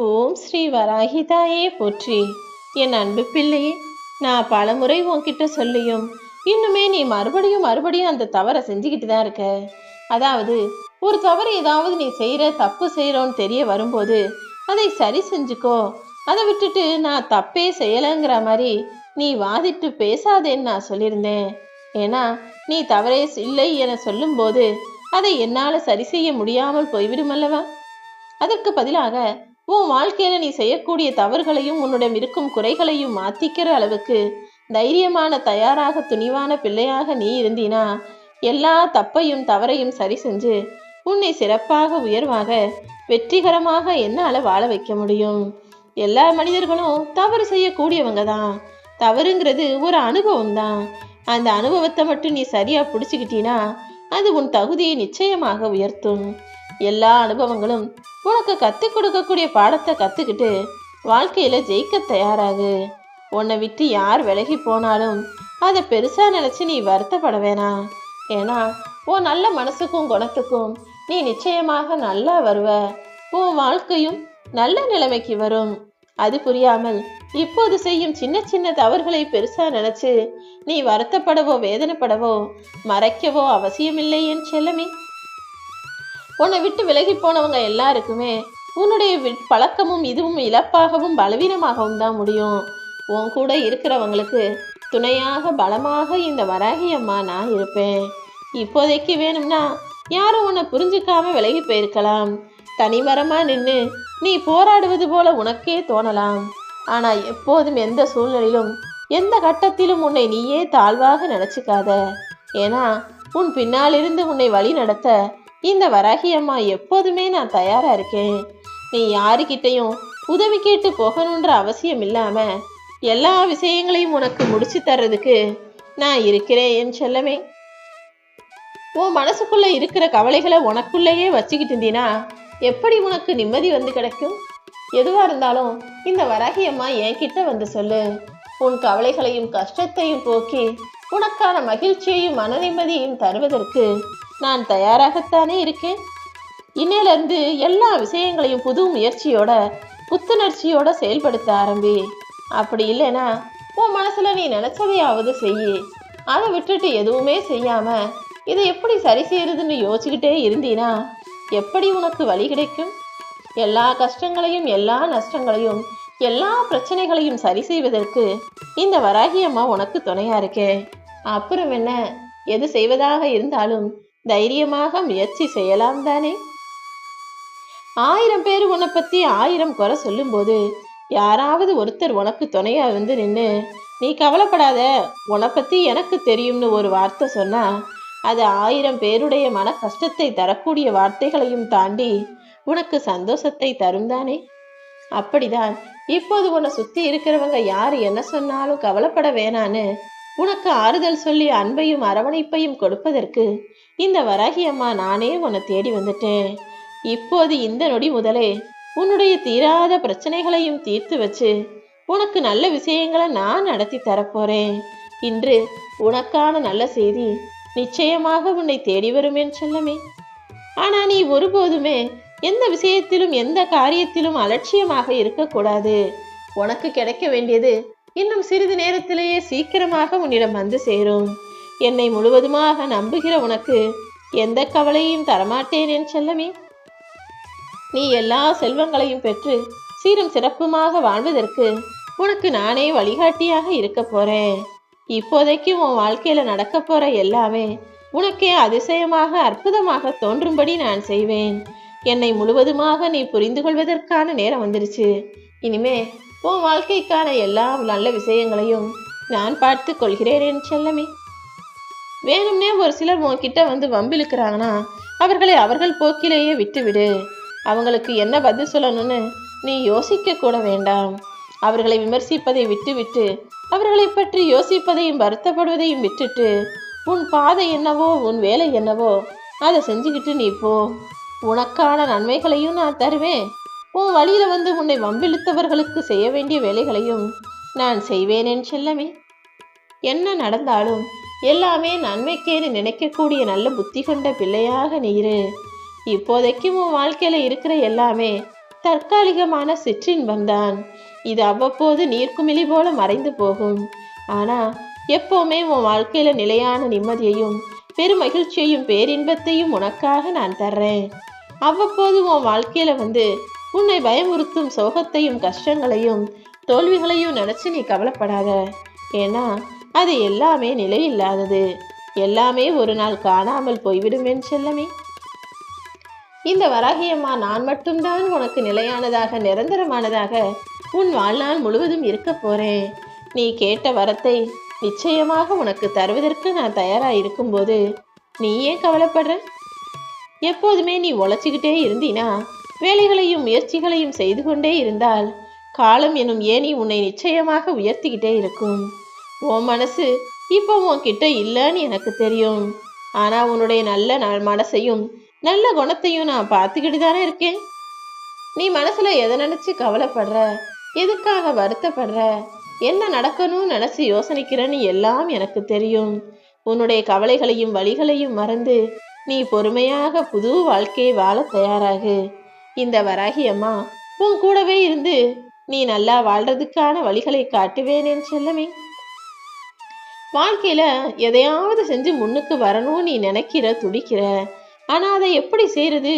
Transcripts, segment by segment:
ஓம் ஸ்ரீ வராகிதாயே போற்றி. என் அன்பு பிள்ளையே, நான் பலமுறை உன்கிட்ட சொல்லியும் இன்னுமே நீ மறுபடியும் மறுபடியும் அந்த தவறை செஞ்சுக்கிட்டு தான் இருக்க. அதாவது ஒரு தவறு ஏதாவது நீ செய்கிற தப்பு செய்கிறோன்னு தெரிய வரும்போது அதை சரி செஞ்சுக்கோ. அதை விட்டுட்டு நான் தப்பே செய்யலைங்கிற மாதிரி நீ வாதிட்டு பேசாதேன்னு நான் சொல்லியிருந்தேன். ஏன்னா நீ தவறே இல்லை என சொல்லும்போது அதை என்னால் சரி செய்ய முடியாமல் போய்விடும் அல்லவா? அதற்கு பதிலாக உன் வாழ்க்கையில நீ செய்யக்கூடிய தவறுகளையும் உன்னிடம் இருக்கும் குறைகளையும் மாத்திக்கிற அளவுக்கு தைரியமான தயாராக துணிவான பிள்ளையாக நீ இருந்தீனா எல்லா தப்பையும் தவறையும் சரி செஞ்சு உன்னை சிறப்பாக உயர்வாக வெற்றிகரமாக என்னால வாழ வைக்க முடியும். எல்லா மனிதர்களும் தவறு செய்யக்கூடியவங்க தான். தவறுங்கிறது ஒரு அனுபவம் தான். அந்த அனுபவத்தை மட்டும் நீ சரியா பிடிச்சுக்கிட்டீனா அது உன் தகுதியை நிச்சயமாக உயர்த்தும். எல்லா அனுபவங்களும் உனக்கு கற்றுக் கொடுக்கக்கூடிய பாடத்தை கற்றுக்கிட்டு வாழ்க்கையில் ஜெயிக்க தயாராகு. உன்னை விட்டு யார் விலகி போனாலும் அதை பெருசாக நினச்சி நீ வருத்தப்பட வேணாம். ஏன்னா உன் நல்ல மனசுக்கும் குணத்துக்கும் நீ நிச்சயமாக நல்லா வருவ. உன் வாழ்க்கையும் நல்ல நிலைமைக்கு வரும். அது புரியாமல் இப்போது செய்யும் சின்ன சின்ன தவறுகளை பெருசா நினைச்சு நீ வருத்தப்படவோ வேதனைப்படவோ மறைக்கவோ அவசியமில்லை என் செல்லமே. உன்னை விட்டு விலகி போனவங்க எல்லாருக்குமே உன்னுடைய பழக்கமும் இதுவும் இழப்பாகவும் பலவீனமாகவும் தான் முடியும். உன் கூட இருக்கிறவங்களுக்கு துணையாக பலமாக இந்த வராகி அம்மா நான் இருப்பேன். இப்போதைக்கு வேணும்னா யாரும் உன்னை புரிஞ்சுக்காம விலகி போயிருக்கலாம். தனிமரமா நின்று நீ போராடுவது போல உனக்கே தோணலாம். ஆனா எப்போதும் எந்த சூழ்நிலையிலும் எந்த கட்டத்திலும் உன்னை நீயே தாழ்வாக நினைச்சுக்காத. ஏன்னா உன் பின்னால் இருந்து உன்னை வழி நடத்த இந்த வராகி அம்மா எப்போதுமே நான் தயாரா இருக்கேன். நீ யாருக்கிட்டையும் உதவி கேட்டு போகணுன்ற அவசியம் இல்லாம எல்லா விஷயங்களையும் உனக்கு முடிச்சு தர்றதுக்கு நான் இருக்கிறேன் என் செல்லமே. உன் மனசுக்குள்ள இருக்கிற கவலைகளை உனக்குள்ளேயே வச்சுக்கிட்டு இருந்தீனா எப்படி உனக்கு நிம்மதி வந்து கிடைக்கும்? எதுவா இருந்தாலும் இந்த வராகி அம்மா என்கிட்ட வந்து சொல்லு. உன் கவலைகளையும் கஷ்டத்தையும் போக்கி உனக்கான மகிழ்ச்சியையும் மன நிம்மதியையும் தருவதற்கு நான் தயாராகத்தானே இருக்கேன். இன்னையிலிருந்து எல்லா விஷயங்களையும் புது முயற்சியோட புத்துணர்ச்சியோட செயல்படுத்த ஆரம்பி. அப்படி இல்லைன்னா உன் மனசுல நீ நினைச்சதையாவது செய்யி. அதை விட்டுட்டு எதுவுமே செய்யாம இதை எப்படி சரி செய்யறதுன்னு யோசிச்சுக்கிட்டே இருந்தீனா எப்படி உனக்கு வழி கிடைக்கும்? எல்லா கஷ்டங்களையும் எல்லா நஷ்டங்களையும் எல்லா பிரச்சனைகளையும் சரி செய்வதற்கு இந்த வராகி அம்மா உனக்கு துணையா இருக்கே. அப்புறம் என்ன, எது செய்வதாக இருந்தாலும் தைரியமாக முயற்சி செய்யலாம் தானே. 1000 பேர் உன்னை பத்தி 1000 குறை சொல்லும் போது யாராவது ஒருத்தர் உனக்கு துணையா வந்து நின்று நீ கவலைப்படாத உன்னை பத்தி எனக்கு தெரியும்னு ஒரு வார்த்தை சொன்னா அது 1000 பேருடைய மன கஷ்டத்தை தரக்கூடிய வார்த்தைகளையும் தாண்டி உனக்கு சந்தோஷத்தை தரும் தானே. அப்படிதான் இப்போது உன்னை சுத்தி இருக்கிறவங்க யார் என்ன சொன்னாலும் கவலைப்பட வேணான்னு உனக்கு ஆறுதல் சொல்லி அன்பையும் அரவணைப்பையும் கொடுப்பதற்கு இந்த வராகி அம்மா நானே உன்னை தேடி வந்துட்டேன். இப்போது இந்த நொடி முதலே உன்னுடைய தீராத பிரச்சனைகளையும் தீர்த்து வச்சு உனக்கு நல்ல விஷயங்களை நான் நடத்தி தரப்போறேன். இன்று உனக்கான நல்ல செய்தி நிச்சயமாக உன்னை தேடி வரும் என் செல்லமே. ஆனா நீ ஒருபோதுமே எந்த விஷயத்திலும் எந்த காரியத்திலும் அலட்சியமாக இருக்கக்கூடாது. உனக்கு கிடைக்க வேண்டியது இன்னும் சிறிது நேரத்திலேயே சீக்கிரமாக உன்னிடம் வந்து சேரும். என்னை முழுவதுமாக நம்புகிற உனக்கு எந்த கவலையும் தரமாட்டேன் என் செல்லமே. நீ எல்லா செல்வங்களையும் பெற்று சீரும் சிறப்புமாக வாழ்வதற்கு உனக்கு நானே வழிகாட்டியாக இருக்க போறேன். இப்போதைக்கு உன் வாழ்க்கையில நடக்க போற எல்லாமே உனக்கே அதிசயமாக அற்புதமாக தோன்றும்படி நான் செய்வேன். என்னை முழுவதுமாக நீ புரிந்து கொள்வதற்கான நேரம் வந்துருச்சு. இனிமே உன் வாழ்க்கைக்கான எல்லா நல்ல விஷயங்களையும் நான் பார்த்து கொள்கிறேன் என் செல்லமே. வேணும்னே ஒரு சிலர் உன்கிட்ட வந்து வம்பிழுக்கிறாங்கன்னா அவர்களை அவர்கள் போக்கிலேயே விட்டுவிடு. அவங்களுக்கு என்ன பதில் சொல்லணும்னு நீ யோசிக்க கூட வேண்டாம். அவர்களை விமர்சிப்பதை விட்டுவிட்டு அவர்களை பற்றி யோசிப்பதையும் வருத்தப்படுவதையும் விட்டுட்டு உன் பாதை என்னவோ உன் வேலை என்னவோ அதை செஞ்சுக்கிட்டு நீ போ. உனக்கான நன்மைகளையும் நான் தருவேன். உன் வழியில வந்து உன்னை வம்பிழுத்தவர்களுக்கு செய்ய வேண்டிய வேலைகளையும் நான் செய்வேன் என் செல்லமே. என்ன நடந்தாலும் எல்லாமே நன்மைக்கேன்னு நினைக்கக்கூடிய நல்ல புத்தி கொண்ட பிள்ளையாக நீரு. இப்போதைக்கு உன் வாழ்க்கையில இருக்கிற எல்லாமே தற்காலிகமான சிற்றின்பம்தான். இது அவ்வப்போது நீர்க்குமிழி போல மறைந்து போகும். ஆனா எப்பவுமே உன் வாழ்க்கையில நிலையான நிம்மதியையும் பெருமகிழ்ச்சியையும் பேரின்பத்தையும் உனக்காக நான் தர்றேன். அவ்வப்போது உன் வாழ்க்கையில உன்னை பயமுறுத்தும் சோகத்தையும் கஷ்டங்களையும் தோல்விகளையும் நினைச்சு நீ கவலைப்படாத. ஏன்னா அது எல்லாமே நிலையில்லாதது. எல்லாமே ஒரு நாள் காணாமல் போய்விடுமேன் செல்லமே. இந்த வராகியம்மா நான் மட்டும்தான் உனக்கு நிலையானதாக நிரந்தரமானதாக உன் வாழ்நாள் முழுவதும் இருக்க போறேன். நீ கேட்ட வரத்தை நிச்சயமாக உனக்கு தருவதற்கு நான் தயாரா இருக்கும்போது நீ ஏன் கவலைப்படுற? எப்போதுமே நீ உழைச்சிக்கிட்டே இருந்தீனா, வேலைகளையும் முயற்சிகளையும் செய்து கொண்டே இருந்தால் காலம் எனும் ஏனி உன்னை நிச்சயமாக உயர்த்திக்கிட்டே இருக்கும். உன் மனசு இப்போ உன்கிட்ட இல்லைன்னு எனக்கு தெரியும். ஆனா உன்னுடைய நல்ல மனசையும் நல்ல குணத்தையும் நான் பார்த்துக்கிட்டு தானே இருக்கேன். நீ மனசுல எதை நினைச்சு கவலைப்படுற, எதுக்காக வருத்தப்படுற, என்ன நடக்கணும்னு நினைச்சு யோசனைக்கிறன்னு எல்லாம் எனக்கு தெரியும். உன்னுடைய கவலைகளையும் வழிகளையும் மறந்து நீ பொறுமையாக புது வாழ்க்கையை வாழ தயாராகு. இந்த வராகி அம்மா உன் கூடவே இருந்து நீ நல்லா வாழ்றதுக்கான வழிகளை காட்டுவேனேன் செல்லமே. வாழ்க்கையில எதையாவது செஞ்சு முன்னுக்கு வரணும் நீ நினைக்கிற, துடிக்கிற. ஆனா அதை எப்படி செய்யறது?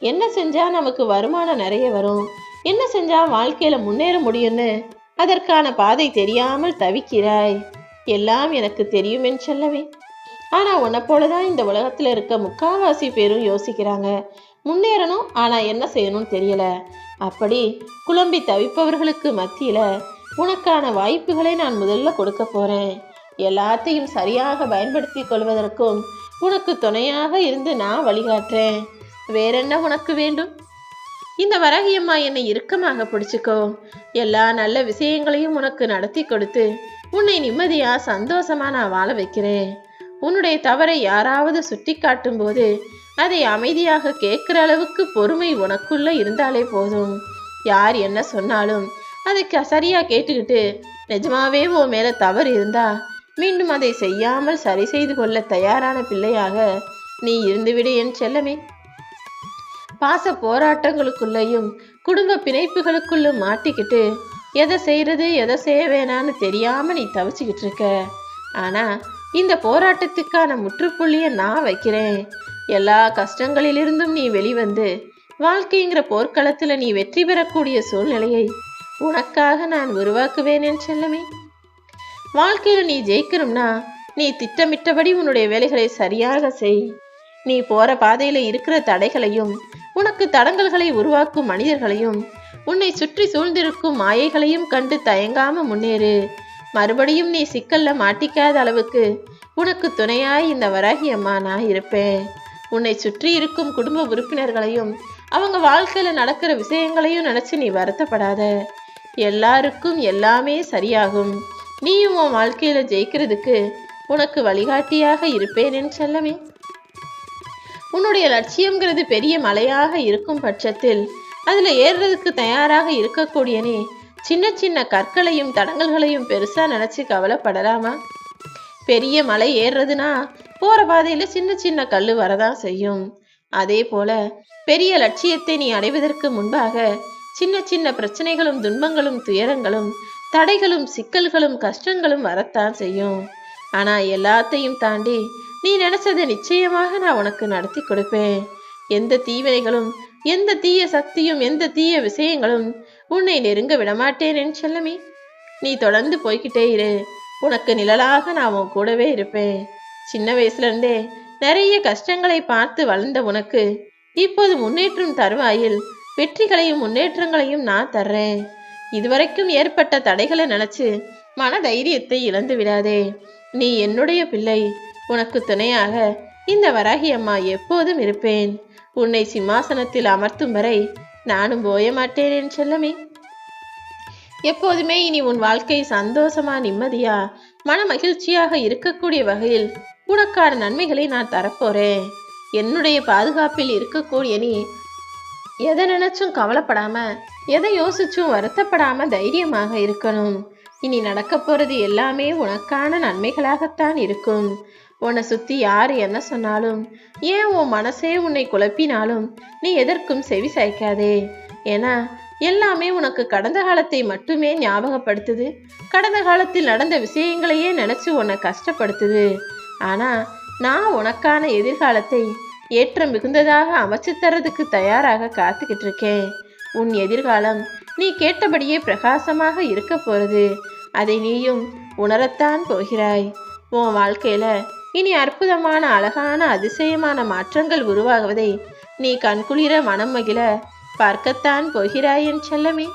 என்ன செஞ்சா நமக்கு வருமானம் நிறைய வரும், என்ன செஞ்சா வாழ்க்கையில முன்னேற முடியும்னு அதற்கான பாதை தெரியாமல் தவிக்கிறாய். எல்லாம் எனக்கு தெரியுமென் செல்லவே. ஆனா உன்னை போலதான் இந்த உலகத்துல இருக்க முக்காவாசி பேரும் யோசிக்கிறாங்க. முன்னேறணும், ஆனா என்ன செய்யணும்னு தெரியல. அப்படி குழம்பி தவிப்பவர்களுக்கு மத்தியில உனக்கான வாய்ப்புகளை நான் முதல்ல கொடுக்க போறேன். எல்லாத்தையும் சரியாக பயன்படுத்தி கொள்வதற்கும் உனக்கு துணையாக இருந்து நான் வழிகாட்டுறேன். வேறென்ன உனக்கு வேண்டும்? இந்த வராகியம்மா என்னை இறுக்கமாக பிடிச்சுக்கோ. எல்லா நல்ல விஷயங்களையும் உனக்கு நடத்தி கொடுத்து உன்னை நிம்மதியா சந்தோஷமா நான் வாழ வைக்கிறேன். உன்னுடைய தவறை யாராவது சுட்டி காட்டும் போது அதை அமைதியாக கேட்கிற அளவுக்கு பொறுமை உனக்குள்ள இருந்தாலே போதும். யார் என்ன சொன்னாலும் அதை சரியா கேட்டுக்கிட்டு நிஜமாவே உன் மேல தவறு இருந்தா மீண்டும் அதை செய்யாமல் சரி செய்து கொள்ள தயாரான பிள்ளையாக நீ இருந்துவிடு என் செல்லமே. பாச போராட்டங்களுக்குள்ளேயும் குடும்ப பிணைப்புகளுக்குள்ளும் மாட்டிக்கிட்டு எதை செய்யறது எதை செய்ய வேணான்னு தெரியாம நீ தவிச்சுக்கிட்டு இருக்க. ஆனா இந்த போராட்டத்துக்கான முற்றுப்புள்ளிய நான் வைக்கிறேன். எல்லா கஷ்டங்களிலிருந்தும் நீ வெளிவந்து வாழ்க்கைங்கிற போர்க்களத்துல நீ வெற்றி பெறக்கூடிய சூழ்நிலையை உனக்காக நான் உருவாக்குவேன் என் செல்லமே. வாழ்க்கையில நீ ஜெயிக்கணும்னா நீ திட்டமிட்டபடி உன்னுடைய வேலைகளை சரியாக செய். நீ போற பாதையில இருக்கிற தடைகளையும் உனக்கு தடங்கல்களை உருவாக்கும் மனிதர்களையும் உன்னை சுற்றி சூழ்ந்திருக்கும் மாயைகளையும் கண்டு தயங்காம முன்னேறு. மறுபடியும் நீ சிக்கல்ல மாட்டிக்காத அளவுக்கு உனக்கு துணையாய் இந்த வராகி அம்மா நான் இருப்பேன். உன்னை சுற்றி இருக்கும் குடும்ப உறுப்பினர்களையும் அவங்க வாழ்க்கையில நடக்கிற விஷயங்களையும் நினைச்சு நீ வருத்தப்படாத. எல்லாருக்கும் எல்லாமே சரியாகும். நீயும் உன் வாழ்க்கையில ஜெயிக்கிறதுக்கு உனக்கு வழிகாட்டியாக இருப்பேன் என் செல்லமே. உன்னுடைய லட்சியம்ங்கிறது பெரிய மலையாக இருக்கும் பட்சத்தில் அதுல ஏறுறதுக்கு தயாராக இருக்கக்கூடிய நீ சின்ன சின்ன கற்களையும் தடங்கல்களையும் பெருசா நினைச்சு கவலைப்படலாமா? பெரிய மலை ஏறுறதுனா போற பாதையில சின்ன சின்ன கல்லு வரதான் செய்யும். அதே போல பெரிய லட்சியத்தை நீ அடைவதற்கு முன்பாக சின்ன சின்ன பிரச்சனைகளும் துன்பங்களும் துயரங்களும் தடைகளும் சிக்கல்களும் கஷ்டங்களும் வரத்தான் செய்யும். ஆனா எல்லாத்தையும் தாண்டி நீ நினைச்சதை நிச்சயமாக நான் உனக்கு நடத்தி கொடுப்பேன். எந்த தீவினைகளும் எந்த தீய சக்தியும் எந்த தீய விஷயங்களும் உன்னை நெருங்க விடமாட்டேன் என் செல்லமே. நீ தொடர்ந்து போய்கிட்டே இரு. உனக்கு நிழலாக நான் உன் கூடவே இருப்பேன். சின்ன வயசுல இருந்தே நிறைய கஷ்டங்களை பார்த்து வளர்ந்த உனக்கு இப்போது முன்னேற்றம் தருவாயில் வெற்றிகளையும் முன்னேற்றங்களையும் நான் தர்றேன். இதுவரைக்கும் ஏற்பட்ட தடைகளை நினைச்சு மன தைரியத்தை இழந்து விடாதே. நீ என்னுடைய பிள்ளை. உனக்கு துணையாக இந்த வராகி அம்மா எப்போதும் இருப்பேன். உன்னை சிம்மாசனத்தில் அமர்த்தும் வரை நானும் போய மாட்டேன் என் செல்லமே. எப்போதுமே இனி உன் வாழ்க்கை சந்தோஷமா நிம்மதியா மன மகிழ்ச்சியாக இருக்கக்கூடிய வகையில் உனக்கான நன்மைகளை நான் தரப்போறேன். என்னுடைய பாதுகாப்பில் இருக்கக்கூடிய நீ எதை நினைச்சும் கவலைப்படாம எதை யோசிச்சும் வருத்தப்படாம தைரியமாக இருக்கணும். இனி நடக்க போறது எல்லாமே உனக்கான நன்மைகளாகத்தான் இருக்கும். உன்னை சுத்தி யாரு என்ன சொன்னாலும் ஏன் உன் மனசே உன்னை குழப்பினாலும் நீ எதற்கும் செவி சாய்க்காதே. ஏன்னா எல்லாமே உனக்கு கடந்த காலத்தை மட்டுமே ஞாபகப்படுத்துது. கடந்த காலத்தில் நடந்த விஷயங்களையே நினைச்சு உன்னை கஷ்டப்படுத்துது. ஆனா நான் உனக்கான எதிர்காலத்தை ஏற்றம் மிகுந்ததாக அமைச்சு தரதுக்கு தயாராக காத்துக்கிட்டு இருக்கேன். உன் எதிர்காலம் நீ கேட்டபடியே பிரகாசமாக இருக்க போறது. அதை நீயும் உணரத்தான் போகிறாய். உன் வாழ்க்கையில இனி அற்புதமான அழகான அதிசயமான மாற்றங்கள் உருவாகுவதை நீ கண்குளிர மனம் மகிழ பார்க்கத்தான் போகிறாய் என் செல்லமே.